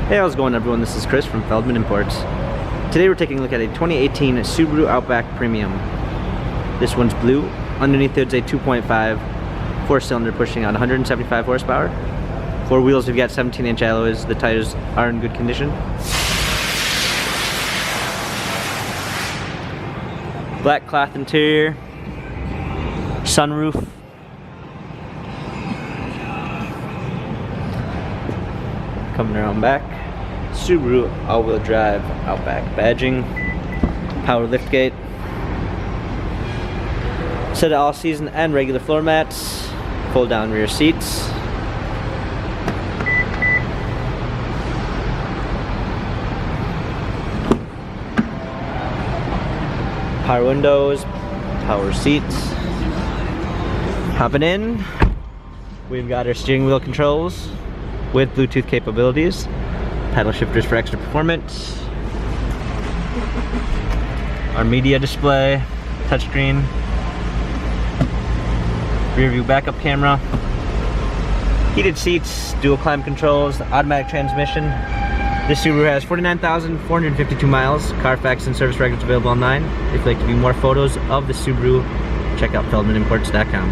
Hey, how's it going everyone? This is Chris from Feldmann Imports. Today we're taking a look at a 2018 Subaru Outback Premium. This one's blue. Underneath it's a 2.5 4-cylinder pushing out 175 horsepower. Four wheels, we've got 17-inch alloys. The tires are in good condition. Black cloth interior. Sunroof. Coming around back. Subaru all-wheel drive Outback badging. Power liftgate. Set of all-season and regular floor mats. Fold-down rear seats. Power windows. Power seats. Hopping in, we've got our steering wheel controls with Bluetooth capabilities. Paddle shifters for extra performance. Our media display, touchscreen. Rear view backup camera. Heated seats, dual climate controls, automatic transmission. This Subaru has 49,452 miles. Carfax and service records available online. If you'd like to view more photos of the Subaru, check out feldmannimports.com.